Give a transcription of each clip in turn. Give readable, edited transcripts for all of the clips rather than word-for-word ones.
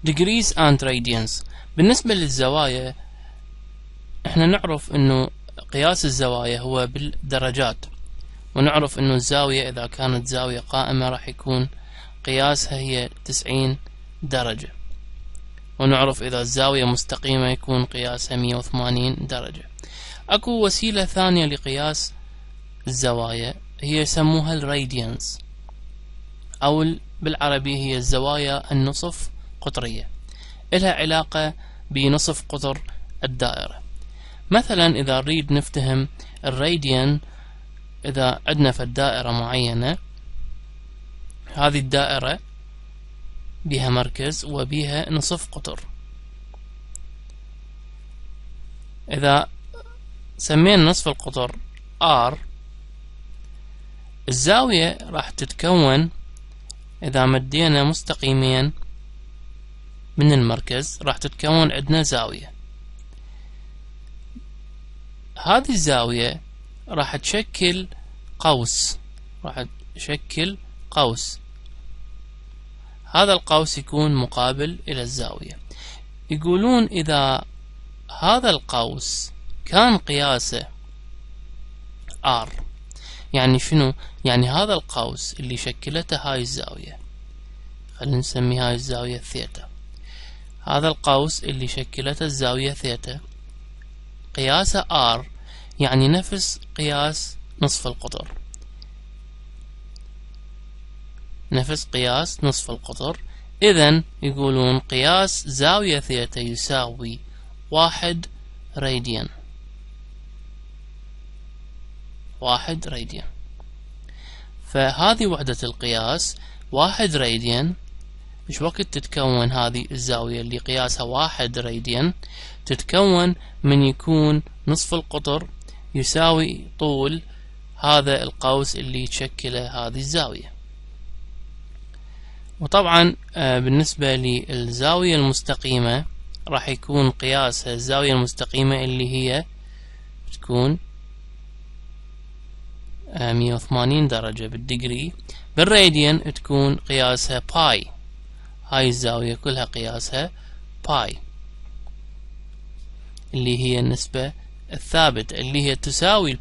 degrees and radians. بالنسبة للزوايا احنا نعرف انه قياس الزوايا هو بالدرجات، ونعرف انه الزاوية اذا كانت زاوية قائمة راح يكون قياسها هي 90 درجة، ونعرف اذا الزاوية مستقيمة يكون قياسها 180 درجة. اكو وسيلة ثانية لقياس الزوايا هي يسموها الراديانز، او بالعربي هي الزوايا النصف قطرية، إلها علاقة بنصف قطر الدائرة. مثلا إذا نريد نفتهم الراديان، إذا عندنا في الدائرة معينة، هذه الدائرة بها مركز وبها نصف قطر. إذا سمينا نصف القطر R، الزاوية راح تتكون إذا مدينا مستقيمين من المركز راح تتكون عندنا زاوية. هذه الزاوية راح تشكل قوس، هذا القوس يكون مقابل إلى الزاوية. يقولون إذا هذا القوس كان قياسه R، يعني شنو؟ يعني هذا القوس اللي شكلته هاي الزاوية، خلينا نسمي هاي الزاوية ثيتا، هذا القوس اللي شكلته الزاوية ثيتا قياسه R، يعني نفس قياس نصف القطر، إذن يقولون قياس زاوية ثيتا يساوي 1 راديان. فهذه وحدة القياس 1 راديان. ايش وقت تتكون هذه الزاوية اللي قياسها 1 راديان؟ تتكون من يكون نصف القطر يساوي طول هذا القوس اللي يشكله هذه الزاوية. وطبعا بالنسبة للزاوية المستقيمة راح يكون قياسها الزاوية المستقيمة اللي هي تكون 180 درجة بالديجري. بالراديان تكون قياسها باي، هاي الزاوية كلها قياسها باي اللي هي النسبة الثابتة اللي هي تساوي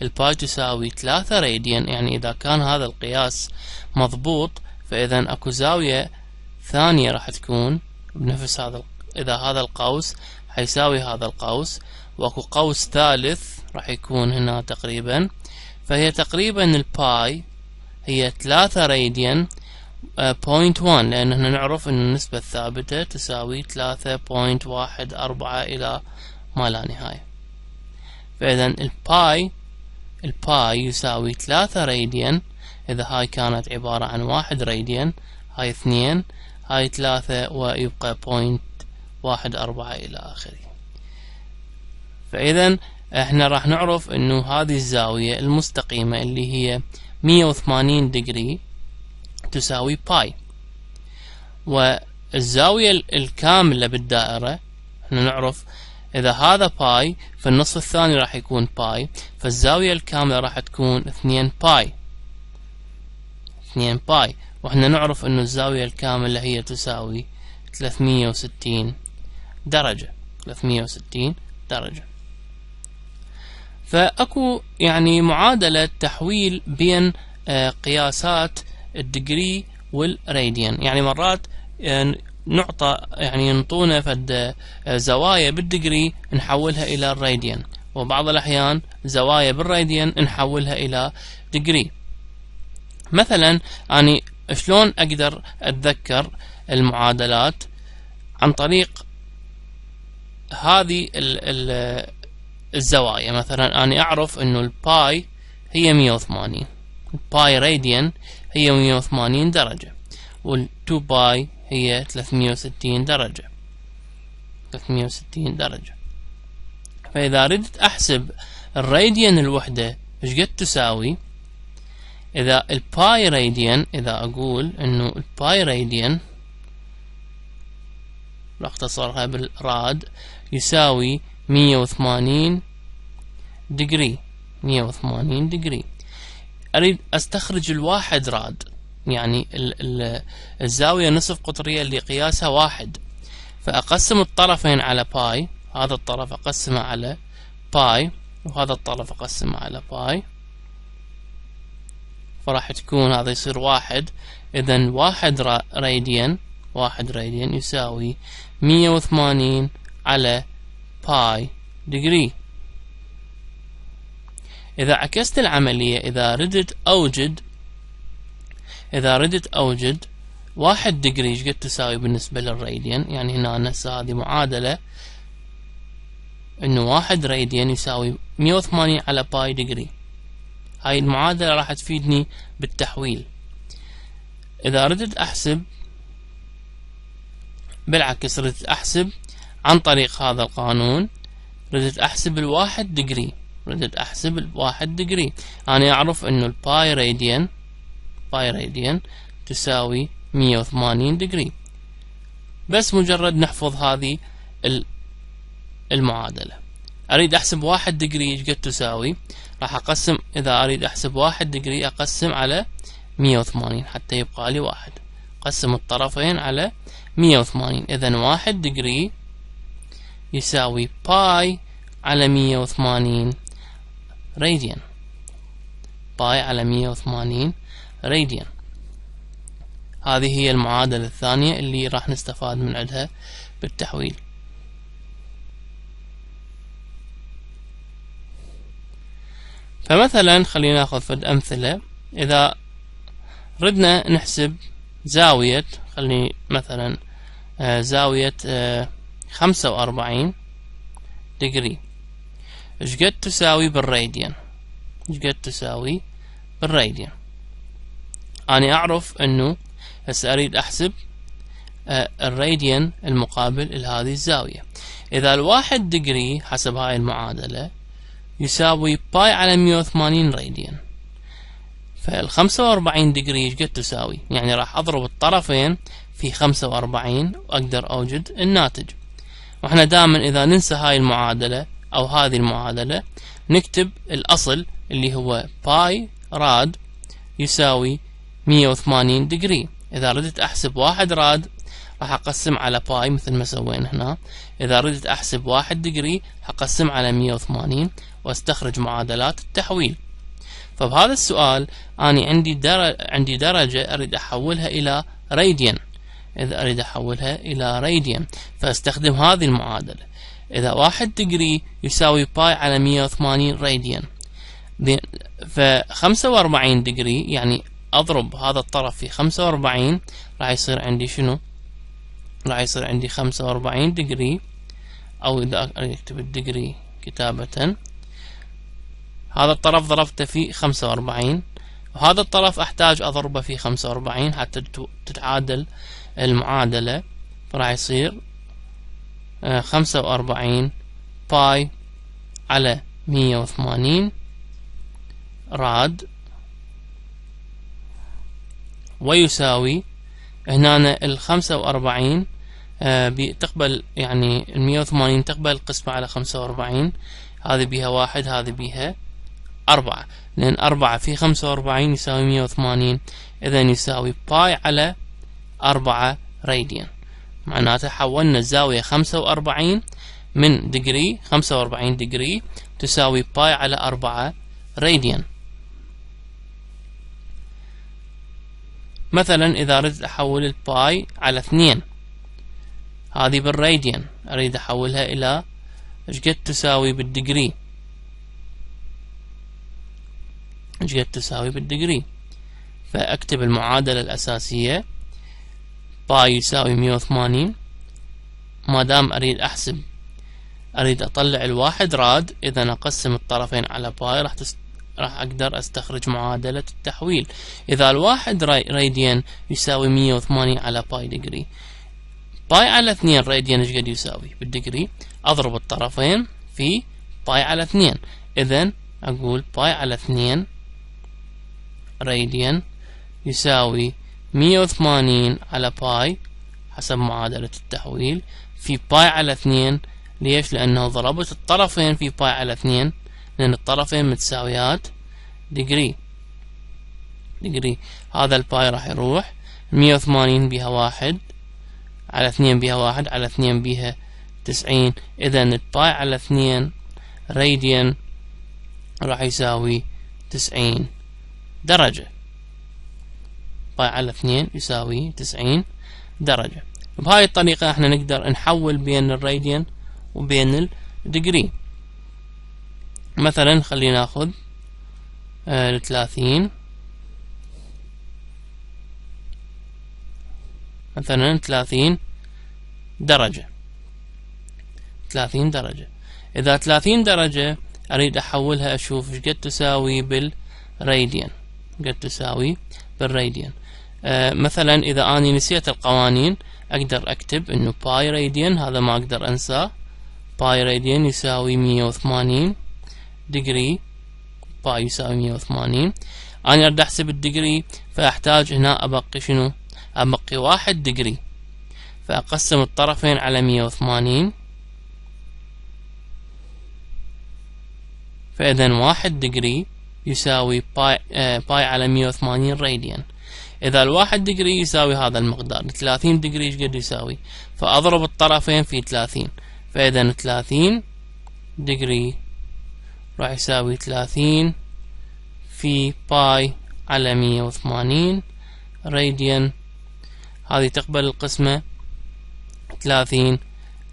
الباي تساوي 3 راديان. يعني إذا كان هذا القياس مضبوط فإذا أكو زاوية ثانية راح تكون بنفس إذا هذا القوس حيساوي هذا القوس، وأكو قوس ثالث راح يكون هنا تقريبا، فهي تقريبا الباي هي 3 راديان 0.1، لأن احنا نعرف أن النسبة الثابتة تساوي 3.14 إلى ما لا نهاية. فإذا الباي يساوي 3 راديان، إذا هاي كانت عبارة عن 1 راديان، هاي 2، هاي 3، ويبقى 0.14 إلى آخره. فإذا احنا راح نعرف أنه هذه الزاوية المستقيمة اللي هي 180 ديجري تساوي باي، والزاوية الكاملة بالدائرة احنا نعرف إذا هذا باي فالنصف الثاني راح يكون باي، فالزاوية الكاملة راح تكون 2 باي، واحنا نعرف أنه الزاوية الكاملة هي تساوي 360 درجة. فأكو يعني معادلة تحويل بين قياسات الديجري والراديان. يعني مرات نعطى يعني ينطونا فد زوايا بالديجري نحولها إلى الراديان، وبعض الأحيان زوايا بالراديان نحولها إلى ديجري. مثلا أنا شلون أقدر أتذكر المعادلات؟ عن طريق هذه الزوايا. مثلا أنا أعرف أنه الباي هي 180، الباي راديان هي 180 درجة، وال2 باي هي 360 درجة. فإذا ردت أحسب الراديان الوحدة إيش قد تساوي، إذا الباي راديان، إذا أقول إنه الباي راديان راح اختصرها بالراد يساوي 180 ديجري. أريد أستخرج الواحد راد، يعني الزاوية نصف قطرية اللي قياسها 1. فأقسم الطرفين على باي، هذا الطرف أقسمه على باي وهذا الطرف أقسمه على باي، فراح تكون هذا يصير 1. إذن 1 راديان يساوي 180 على باي ديجري. إذا عكست العملية، إذا ردت أوجد 1 ديجري ايش قد تساوي بالنسبة للراديان؟ يعني هنا هسه هذه معادلة إنه 1 راديان يساوي 180 على باي ديجري. هاي المعادلة راح تفيدني بالتحويل. إذا ردت أحسب بالعكس، ردت أحسب عن طريق هذا القانون، ردت أحسب 1 ديجري، أنا أعرف إنه الباي راديان تساوي 180 ديجري. بس مجرد نحفظ هذه المعادلة. أريد أحسب 1 ديجري ايش قد تساوي؟ راح أقسم، إذا أريد أحسب 1 ديجري أقسم على 180 حتى يبقى لي 1. قسم الطرفين على 180. إذن 1 ديجري يساوي باي على 180 راديان. باي على 180 راديان. هذه هي المعادلة الثانية اللي راح نستفاد من عندها بالتحويل. فمثلا خلينا ناخذ فد أمثلة. إذا ردنا نحسب زاوية، خليني مثلا زاوية 45 ديجري ايش قد تساوي بالراديان؟ أنا أعرف إنه هسه أريد أحسب الراديان المقابل لهذه الزاوية. إذا 1 ديجري حسب هاي المعادلة يساوي باي على 180 راديان، فال 45 ديجري ايش قد تساوي؟ يعني راح أضرب الطرفين في 45 وأقدر أوجد الناتج. وإحنا دائما إذا ننسى هاي المعادلة أو هذه المعادلة نكتب الأصل اللي هو باي راد يساوي 180 ديجري. إذا ردت أحسب 1 راد راح أقسم على باي مثل ما سوينا هنا. إذا ردت أحسب 1 ديجري هقسم على 180 واستخرج معادلات التحويل. فبهذا السؤال أنا عندي درجة أريد أحولها إلى راديان. إذا أريد أحولها إلى راديان فأستخدم هذه المعادلة. إذا 1 ديجري يساوي باي على 180 راديان، ف 45 ديجري يعني أضرب هذا الطرف في 45 راح يصير عندي شنو؟ راح يصير عندي 45 ديجري، أو إذا أكتب الديجري كتابة، هذا الطرف ضربته في 45 وهذا الطرف أحتاج أضربه في 45 حتى تتعادل المعادلة. فراح يصير 45 باي على 180 راد ويساوي هنا ال 45 تقبل، يعني ال 180 تقبل قسمة على 45، هذه بيها 1 هذه بيها 4، لأن 4 في 45 يساوي 180. إذن يساوي باي على 4 راديان. معناته حولنا الزاوية 45 من ديجري، 45 ديجري تساوي باي على 4 راديان. مثلا إذا أردت أحول الباي على 2، هذه بالراديان، أريد أحولها إلى إيش قد تساوي بالديجري، إيش قد تساوي بالديجري. فأكتب المعادلة الأساسية باي يساوي 180. ما دام أريد أحسب، أريد أطلع الواحد راد، إذا أقسم الطرفين على باي راح أقدر أستخرج معادلة التحويل. إذا الواحد راديان يساوي 180 على باي ديجري، باي على 2 راديان إيش قد يساوي بالديجري؟ أضرب الطرفين في باي على 2. إذن أقول باي على 2 راديان يساوي 180 على باي حسب معادلة التحويل في باي على 2. ليش؟ لأنه ضربت الطرفين في باي على 2، لأن الطرفين متساويات ديجري. ديجري، هذا الباي راح يروح. 180 بيها 1 على 2 بيها 1 على 2 بيها 90. إذا الباي على 2 راديان راح يساوي 90 درجة. باي على 2 يساوي 90 درجة. بهاي الطريقة احنا نقدر نحول بين الراديان وبين الديجري. مثلا خلينا ناخذ 30، مثلا 30 درجة. 30 درجة، إذا 30 درجة أريد أحولها أشوف ايش قد تساوي بالراديان، قد تساوي بالراديان. مثلا إذا أني نسيت القوانين أقدر أكتب إنه باي راديان، هذا ما أقدر أنساه. باي راديان يساوي 180 ديجري، باي يساوي 180. أنا أريد أحسب الديجري، فأحتاج هنا أبقي شنو؟ أبقي 1 ديجري، فأقسم الطرفين على 180، فإذا 1 ديجري يساوي باي على 180 راديان. إذا الواحد ديجري يساوي هذا المقدار، 30 ديجري ايش قد يساوي؟ فأضرب الطرفين في 30، فإذا 30 ديجري راح يساوي 30 في باي على 180 راديان. هذه تقبل القسمة 30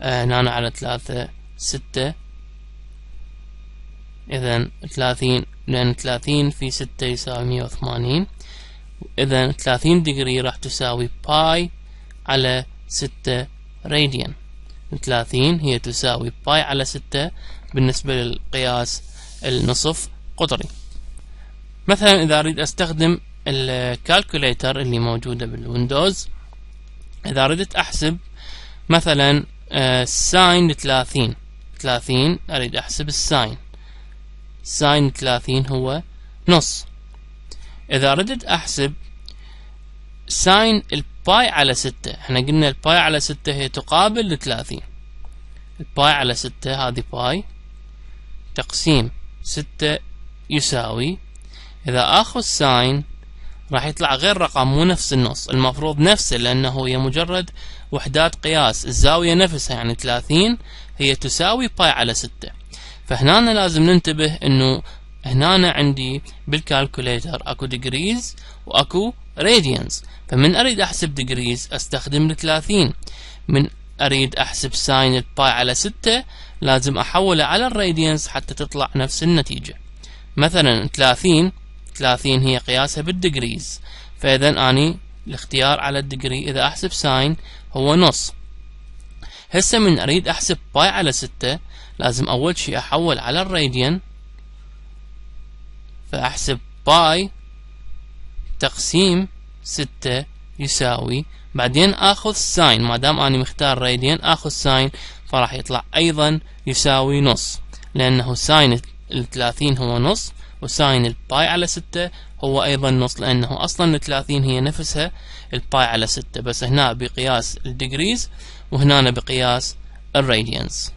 هنا على 3 6. إذا 30 لأن 30 في 6 يساوي 180. إذا 30 ديجري راح تساوي باي على 6 راديان. 30 هي تساوي باي على 6 بالنسبة للقياس النصف قطري. مثلا إذا أريد أستخدم الكالكوليتر اللي موجودة بالويندوز، إذا أردت أحسب مثلا ساين 30 أريد أحسب الساين. ساين 30 هو نص. إذا أردت أحسب ساين الباي على 6، احنا قلنا الباي على 6 هي تقابل 30. الباي على 6 هذه باي تقسيم 6 يساوي، إذا أخذ ساين راح يطلع غير رقم، مو نفس النص، المفروض نفسه لأنه هي مجرد وحدات قياس، الزاوية نفسها يعني 30 هي تساوي باي على 6. فهنا لازم ننتبه انه هنا عندي بالكالكوليتر اكو ديجريز واكو راديانز، فمن اريد احسب ديجريز استخدم 30، من اريد احسب ساين الباي على 6 لازم احوله على الراديانز حتى تطلع نفس النتيجة. مثلا 30 هي قياسها بالديجريز، فاذا اني الاختيار على الديجري اذا احسب ساين هو نص. هسه من اريد احسب باي على 6 لازم اول شيء احول على الراديان، فاحسب باي تقسيم 6 يساوي، بعدين اخذ ساين، ما دام اني مختار راديان اخذ ساين فراح يطلع ايضا يساوي نص، لانه ساين 30 هو نص، وساين الباي على 6 هو ايضا نص، لانه اصلا 30 هي نفسها الباي على 6، بس هنا بقياس الديجريز وهنا بقياس الراديانز.